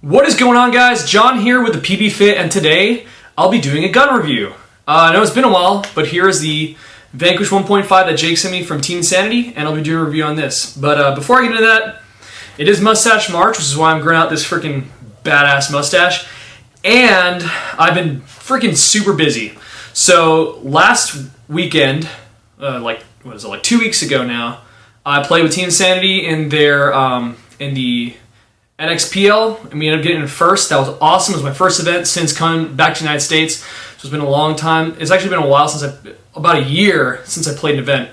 What is going on, guys? John here with the PBFit, and today I'll be doing a gun review. I know it's been a while, but here is the Vanquish 1.5 that Jake sent me from Team Insanity, and I'll be doing a review on this. But before I get into that, it is Mustache March, which is why I'm growing out this freaking badass mustache, and I've been freaking super busy. So last weekend, like 2 weeks ago now, I played with Team Insanity in their in the NXPL, and we ended up getting in first. That was awesome. It was my first event since coming back to the United States. So it's been a long time. It's actually been a while about a year since I played an event.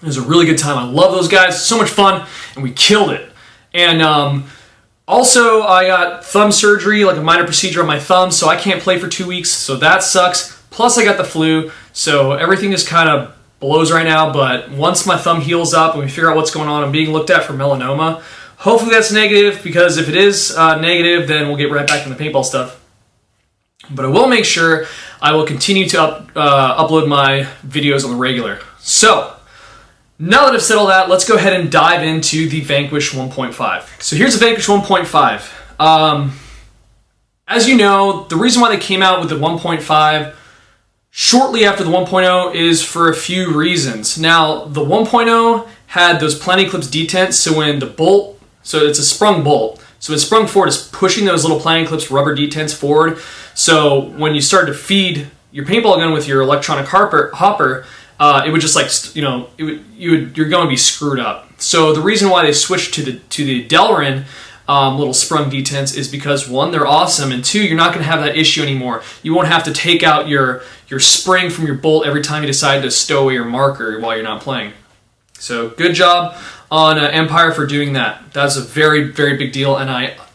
It was a really good time. I love those guys. So much fun, and we killed it. And also, I got thumb surgery, like a minor procedure on my thumb, so I can't play for 2 weeks, so that sucks. Plus, I got the flu, so everything just kind of blows right now, but once my thumb heals up and we figure out what's going on, I'm being looked at for melanoma. Hopefully that's negative, because if it is negative, then we'll get right back into the paintball stuff. But I will make sure I will continue to upload my videos on the regular. So, now that I've said all that, let's go ahead and dive into the Vanquish 1.5. So here's the Vanquish 1.5. As you know, the reason why they came out with the 1.5 shortly after the 1.0 is for a few reasons. Now, the 1.0 had those planning clips detents, so when the bolt, so it's a sprung bolt, so when it's sprung forward, it's pushing those little planning clips, rubber detents forward, so when you start to feed your paintball gun with your electronic hopper, it would just you're going to be screwed up. So the reason why they switched to the Delrin little sprung detents is because, one, they're awesome, and two, you're not going to have that issue anymore. You won't have to take out your spring from your bolt every time you decide to stow away your marker while you're not playing. So good job on Empire for doing that. That's a very, very big deal, and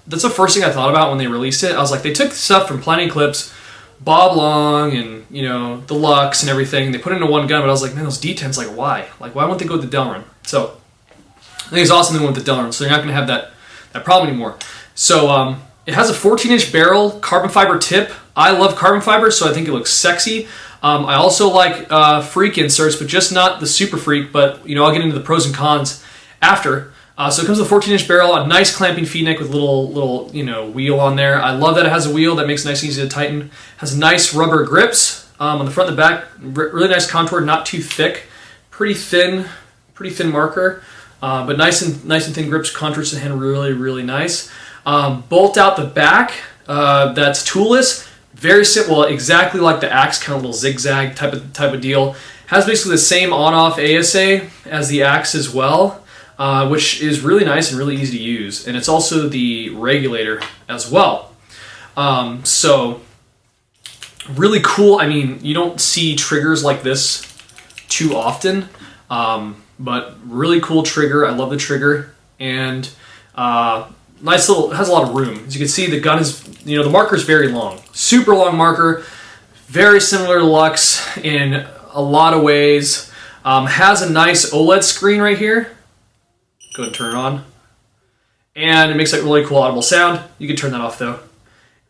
that's the first thing I thought about when they released it. I was like, they took stuff from Planning Clips, Bob Long, and the Lux and everything. They put it into one gun, but I was like, man, those detents, like, why? Like, why won't they go with the Delrin? So I think it's awesome they went with the Delrin, so you're not going to have that problem anymore. So it has a 14-inch barrel, carbon fiber tip. I love carbon fiber, so I think it looks sexy. I also like freak inserts, but just not the super freak, but I'll get into the pros and cons after. So it comes with a 14-inch barrel, a nice clamping feed neck with little wheel on there. I love that it has a wheel that makes it nice and easy to tighten. Has nice rubber grips on the front and the back. Really nice contour, not too thick. Pretty thin marker, but nice and thin grips. Contours the hand really, really nice. Bolt out the back. That's toolless. Very simple, exactly like the Axe, kind of little zigzag type of deal. Has basically the same on-off ASA as the Axe as well, which is really nice and really easy to use. And it's also the regulator as well. So really cool. I mean, you don't see triggers like this too often, but really cool trigger. I love the trigger, and nice little, has a lot of room. As you can see, the gun is, the marker is very long. Super long marker, very similar to Lux in a lot of ways. Has a nice OLED screen right here. Go ahead and turn it on. And it makes a really cool audible sound. You can turn that off though.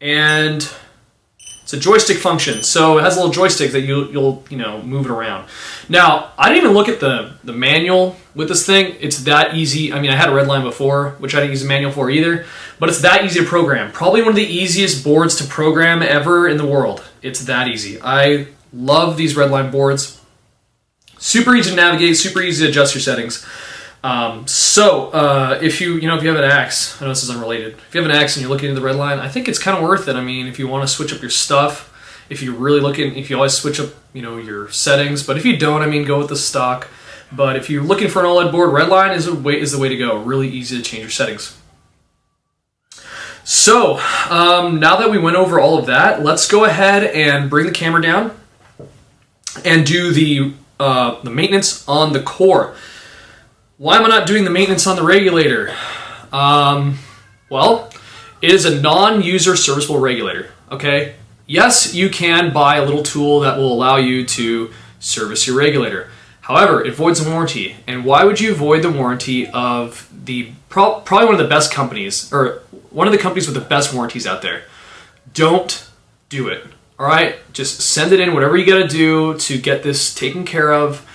And it's a joystick function, so it has a little joystick that you'll move it around. Now, I didn't even look at the manual with this thing. It's that easy. I mean, I had a Redline before, which I didn't use a manual for either, but it's that easy to program. Probably one of the easiest boards to program ever in the world. It's that easy. I love these Redline boards. Super easy to navigate, super easy to adjust your settings. If you have an Axe, I know this is unrelated. If you have an Axe and you're looking at the Redline, I think it's kind of worth it. I mean, if you want to switch up your stuff, if you always switch up, your settings. But if you don't, I mean, go with the stock. But if you're looking for an OLED board, Redline is the way to go. Really easy to change your settings. So now that we went over all of that, let's go ahead and bring the camera down and do the maintenance on the core. Why am I not doing the maintenance on the regulator? Well, it is a non-user serviceable regulator, okay? Yes, you can buy a little tool that will allow you to service your regulator. However, it voids the warranty. And why would you void the warranty of probably one of the best companies, or one of the companies with the best warranties out there? Don't do it, all right? Just send it in, whatever you gotta do to get this taken care of.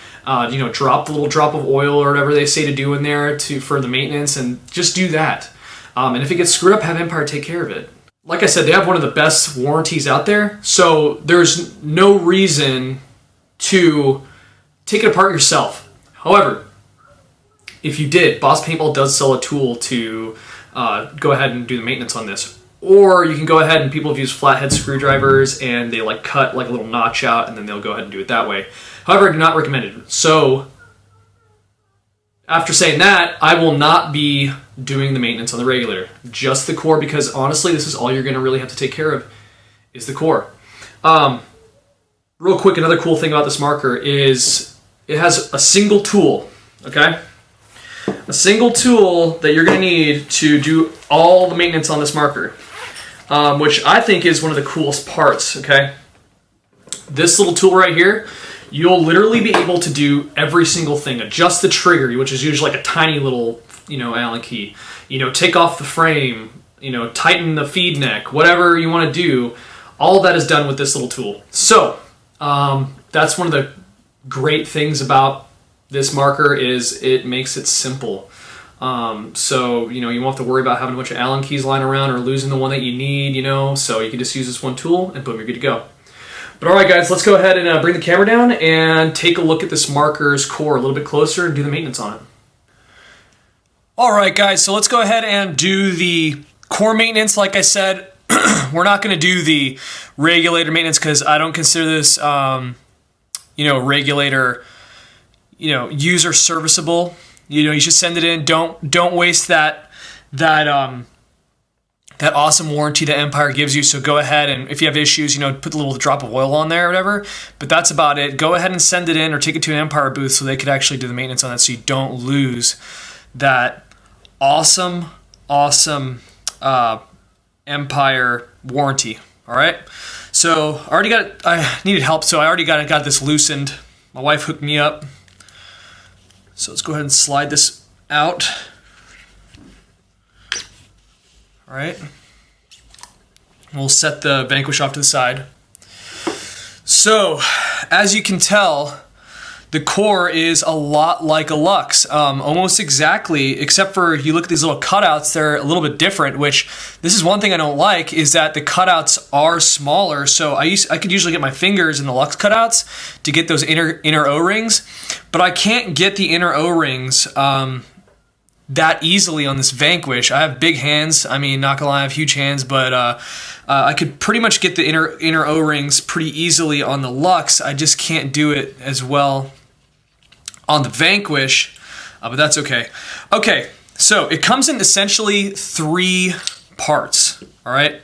Drop the little drop of oil or whatever they say to do in there for the maintenance, and just do that. And if it gets screwed up, have Empire take care of it. Like I said, they have one of the best warranties out there, so there's no reason to take it apart yourself. However, if you did, Boss Paintball does sell a tool to go ahead and do the maintenance on this. Or you can go ahead and people have used flathead screwdrivers and they like cut like a little notch out and then they'll go ahead and do it that way. However, I do not recommend it. So after saying that, I will not be doing the maintenance on the regulator. Just the core, because honestly, this is all you're going to really have to take care of is the core. Real quick, another cool thing about this marker is it has a single tool, okay? A single tool that you're going to need to do all the maintenance on this marker, which I think is one of the coolest parts, okay? This little tool right here, you'll literally be able to do every single thing. Adjust the trigger, which is usually like a tiny little, Allen key. Take off the frame, tighten the feed neck, whatever you want to do. All of that is done with this little tool. So that's one of the great things about this marker is it makes it simple. So you won't have to worry about having a bunch of Allen keys lying around or losing the one that you need, so you can just use this one tool and boom, you're good to go. But alright guys, let's go ahead and bring the camera down and take a look at this marker's core a little bit closer and do the maintenance on it. Alright guys, so let's go ahead and do the core maintenance. Like I said, we're not going to do the regulator maintenance because I don't consider this, regulator, user serviceable. You should send it in. Don't waste that awesome warranty that Empire gives you. So go ahead and if you have issues, put a little drop of oil on there or whatever. But that's about it. Go ahead and send it in or take it to an Empire booth so they could actually do the maintenance on it so you don't lose that awesome Empire warranty. All right. So I needed help, so I already got this loosened. My wife hooked me up. So let's go ahead and slide this out. All right. We'll set the Vanquish off to the side. So, as you can tell, the core is a lot like a Lux, almost exactly, except for you look at these little cutouts, they're a little bit different, which this is one thing I don't like, is that the cutouts are smaller. So I could usually get my fingers in the Lux cutouts to get those inner O-rings, but I can't get the inner O-rings that easily on this Vanquish. I have big hands. I mean, not gonna lie, I have huge hands, but I could pretty much get the inner O-rings pretty easily on the Lux. I just can't do it as well on the Vanquish, but that's okay. Okay, so it comes in essentially 3 parts, all right?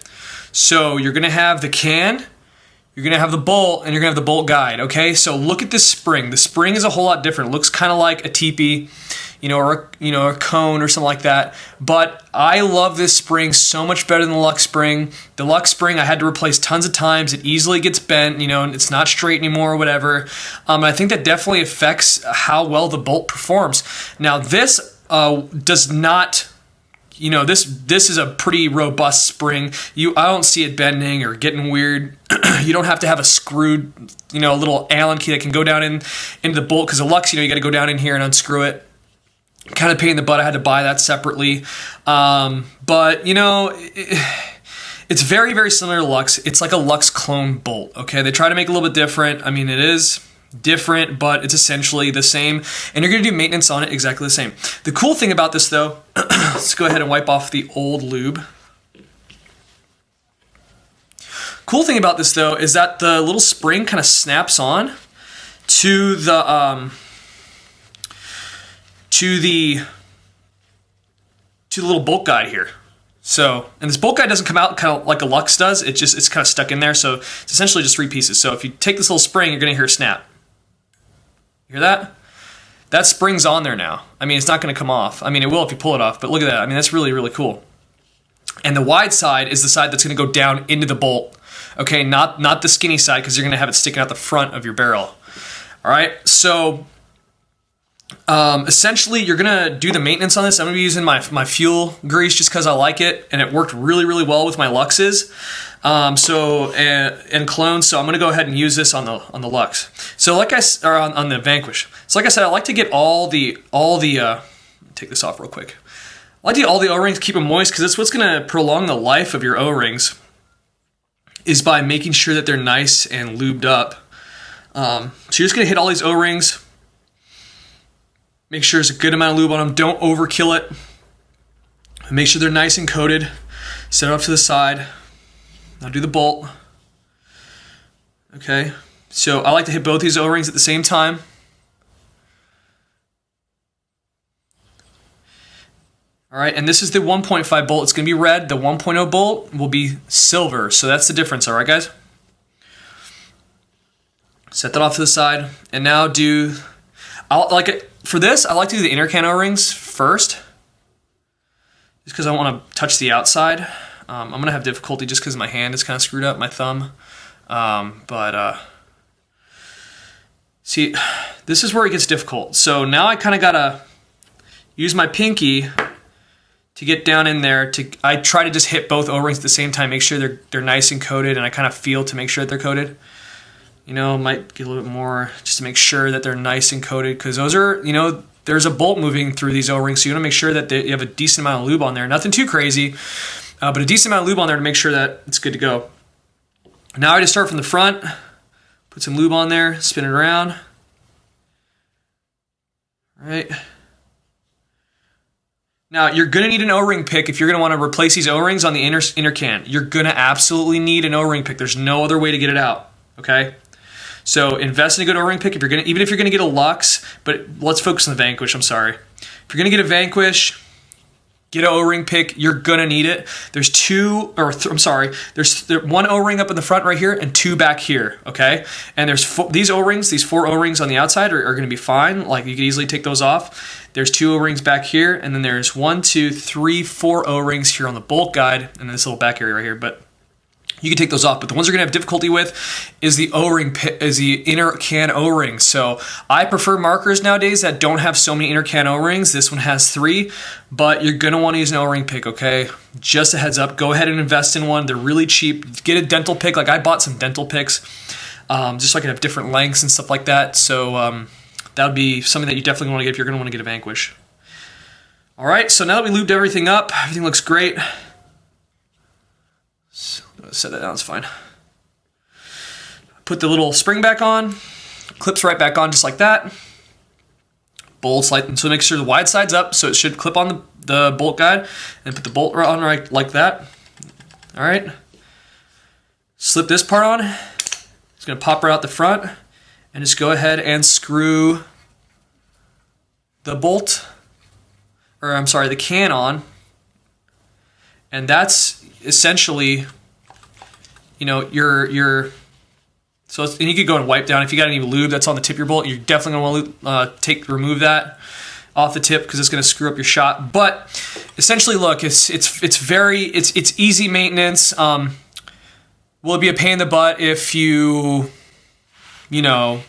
So you're gonna have the can, you're gonna have the bolt, and you're gonna have the bolt guide, okay? So look at this spring. The spring is a whole lot different. It looks kind of like a teepee, or a cone or something like that. But I love this spring so much better than the Lux spring. The Lux spring I had to replace tons of times. It easily gets bent, and it's not straight anymore or whatever. I think that definitely affects how well the bolt performs. Now this does not. This is a pretty robust spring. I don't see it bending or getting weird. You don't have to have a screwed, a little Allen key that can go down into the bolt, because the Lux, you got to go down in here and unscrew it. Kind of pain in the butt. I had to buy that separately. But it's very, very similar to Lux. It's like a Lux clone bolt. Okay, they try to make it a little bit different. I mean, it is different, but it's essentially the same, and you're going to do maintenance on it exactly the same. The cool thing about this, though, let's go ahead and wipe off the old lube. Cool thing about this, though, is that the little spring kind of snaps on to the little bolt guide here. So, and this bolt guide doesn't come out kind of like a Lux does. It's kind of stuck in there. So it's essentially just 3 pieces. So if you take this little spring, you're going to hear a snap. You hear that? That spring's on there now. I mean, it's not going to come off. I mean, it will if you pull it off, but look at that. I mean, that's really, really cool. And the wide side is the side that's going to go down into the bolt. Okay, not the skinny side, because you're going to have it sticking out the front of your barrel. All right, so essentially, you're going to do the maintenance on this. I'm going to be using my fuel grease just because I like it, and it worked really, really well with my Luxes. And clones, so I'm going to go ahead and use this on the Lux. So on the Vanquish. So like I said, I like to get all the take this off real quick. I I like to get all the O-rings, keep them moist, because that's what's going to prolong the life of your O-rings, is by making sure that they're nice and lubed up. So you're just going to hit all these O-rings. Make sure there's a good amount of lube on them. Don't overkill it. Make sure they're nice and coated. Set it off to the side. Now do the bolt. Okay, so I like to hit both these O-rings at the same time. All right, and this is the 1.5 bolt. It's going to be red. The 1.0 bolt will be silver. So that's the difference, all right, guys? Set that off to the side. And now for this, I like to do the inner can O-rings first, just because I want to touch the outside. I'm going to have difficulty just because my hand is kind of screwed up, my thumb. See, this is where it gets difficult. So now I kind of got to use my pinky to get down in there. I try to just hit both O-rings at the same time, make sure they're nice and coated, and I kind of feel to make sure that they're coated. You know, might get a little bit more just to make sure that they're nice and coated, because those are, you know, there's a bolt moving through these O-rings, so you want to make sure that you have a decent amount of lube on there. Nothing too crazy, but a decent amount of lube on there to make sure that it's good to go. Now I just start from the front, put some lube on there, spin it around. All right. Now, you're going to need an O-ring pick if you're going to want to replace these O-rings on the inner can. You're going to absolutely need an O-ring pick. There's no other way to get it out, okay? So invest in a good O-ring pick even if you're going to get a Lux, but let's focus on the Vanquish, I'm sorry. If you're going to get a Vanquish, get an O-ring pick. You're going to need it. There's there's one O-ring up in the front right here and two back here, okay? And there's these O-rings, these 4 O-rings on the outside are going to be fine. Like, you can easily take those off. There's 2 O-rings back here, and then there's 1, 2, 3, 4 O-rings here on the bolt guide, and this little back area right here, but you can take those off. But the ones you're going to have difficulty with is the O-ring, is the inner can O-rings. So I prefer markers nowadays that don't have so many inner can O-rings. This one has 3, but you're going to want to use an O-ring pick, okay? Just a heads up. Go ahead and invest in one. They're really cheap. Get a dental pick. Like, I bought some dental picks just so I could have different lengths and stuff like that. So that would be something that you definitely want to get if you're going to want to get a Vanquish. All right, so now that we lubed everything up, everything looks great. So, set that down, it's fine. Put the little spring back on, clips right back on just like that. Bolts, so make sure the wide side's up, so it should clip on the bolt guide, and put the bolt on right like that. All right. Slip this part on. It's gonna pop right out the front, and just go ahead and screw the the can on. And that's essentially, you know, and you could go and wipe down if you got any lube that's on the tip of your bolt. You're definitely going to want to remove that off the tip because it's going to screw up your shot. But essentially, look, it's easy maintenance. Will it be a pain in the butt if you need to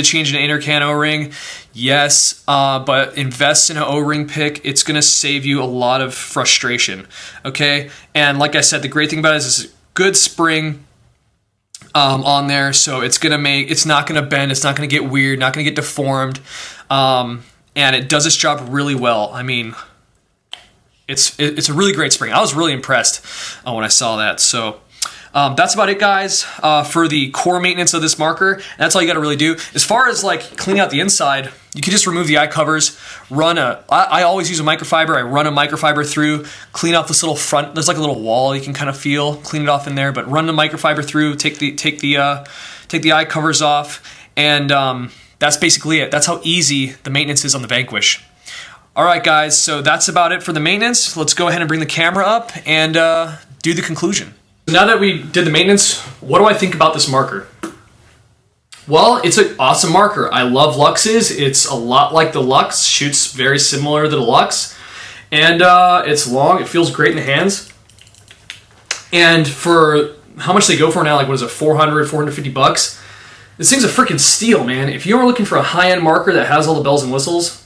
change an inner can O-ring? Yes, but invest in an O-ring pick. It's going to save you a lot of frustration, okay? And like I said, the great thing about it is it's a good spring on there, so it's not going to bend, it's not going to get weird, not going to get deformed, and it does its job really well. I mean, it's a really great spring. I was really impressed when I saw that, so... that's about it, guys, for the core maintenance of this marker. And that's all you got to really do. As far as like cleaning out the inside, you can just remove the eye covers. I always use a microfiber. I run a microfiber through, clean off this little front. There's like a little wall you can kind of feel. Clean it off in there, but run the microfiber through. Take the eye covers off, and that's basically it. That's how easy the maintenance is on the Vanquish. All right, guys. So that's about it for the maintenance. Let's go ahead and bring the camera up and do the conclusion. Now that we did the maintenance, what do I think about this marker? Well, it's an awesome marker. I love Luxes. It's a lot like the Lux, shoots very similar to the Lux, and it's long. It feels great in the hands. And for how much they go for now, like what is it, 400, 450 bucks? This thing's a freaking steal, man. If you're looking for a high-end marker that has all the bells and whistles,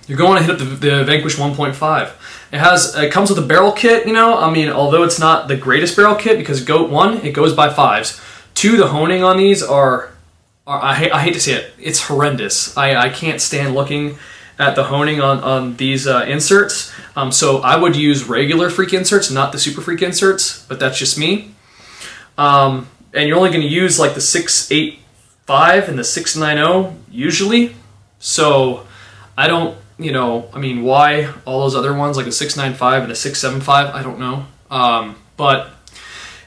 you're going to hit up the Vanquish 1.5. It comes with a barrel kit, I mean, although it's not the greatest barrel kit because it goes by 5s. 2, the honing on these are I hate to say it, it's horrendous. I can't stand looking at the honing on these inserts. So I would use regular freak inserts, not the super freak inserts, but that's just me. And you're only going to use like the 685 and the 690 usually. So I don't, I mean, why all those other ones like the 695 and the 675? I don't know. But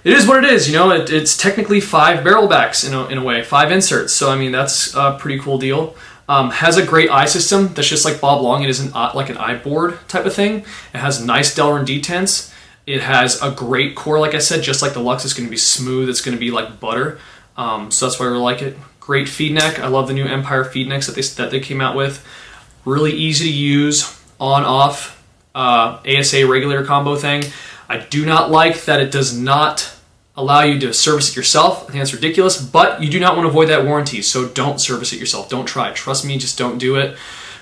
it is what it is, it's technically 5 barrel backs in a way, 5 inserts. So, I mean, that's a pretty cool deal. Has a great eye system that's just like Bob Long. It isn't like an eye board type of thing. It has nice Delrin detents. It has a great core, like I said, just like the Lux. It's going to be smooth. It's going to be like butter. So that's why I really like it. Great feed neck. I love the new Empire feed necks that they came out with. Really easy to use, on-off ASA regulator combo thing. I do not like that it does not allow you to service it yourself. I think that's ridiculous, but you do not want to avoid that warranty, so don't service it yourself. Don't try. Trust me, just don't do it.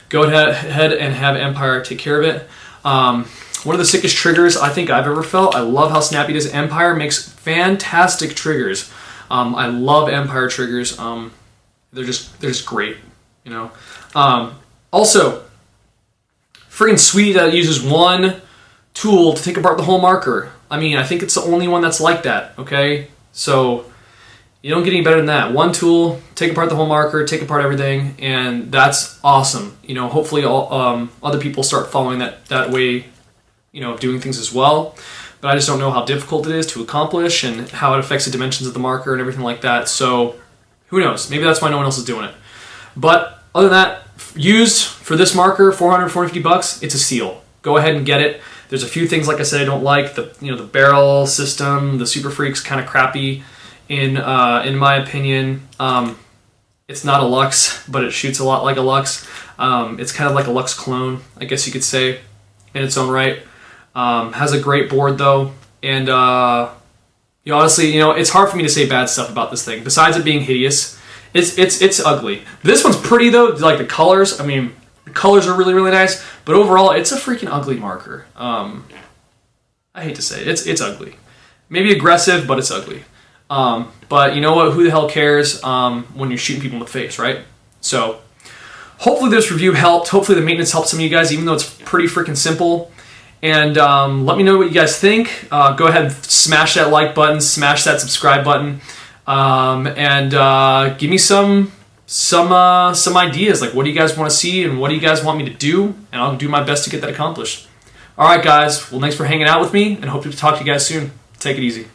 Go ahead and have Empire take care of it. One of the sickest triggers I think I've ever felt. I love how snappy it is. Empire makes fantastic triggers. I love Empire triggers. They're just great, Also, friggin' sweet that it uses one tool to take apart the whole marker. I mean, I think it's the only one that's like that, okay? So, you don't get any better than that. One tool, take apart the whole marker, take apart everything, and that's awesome. Hopefully all other people start following that way, of doing things as well. But I just don't know how difficult it is to accomplish and how it affects the dimensions of the marker and everything like that. So, who knows? Maybe that's why no one else is doing it. But other than that, used for this marker, $450, it's a steal. Go ahead and get it. There's a few things, like I said, I don't like. The barrel system, the Super Freak's kind of crappy in my opinion. It's not a Lux, but it shoots a lot like a Lux. It's kind of like a Lux clone, I guess you could say, in its own right. Has a great board though, and honestly, it's hard for me to say bad stuff about this thing. Besides it being hideous, it's ugly. This one's pretty though. Like the colors, I mean, the colors are really, really nice, but overall, it's a freaking ugly marker. I hate to say it. It's ugly. Maybe aggressive, but it's ugly. But you know what? Who the hell cares when you're shooting people in the face, right? So, hopefully this review helped. Hopefully the maintenance helped some of you guys, even though it's pretty freaking simple. And let me know what you guys think. Go ahead and smash that like button, smash that subscribe button, and give me some ideas. Like, what do you guys want to see, and what do you guys want me to do? And I'll do my best to get that accomplished. All right, guys. Well, thanks for hanging out with me, and hope to talk to you guys soon. Take it easy.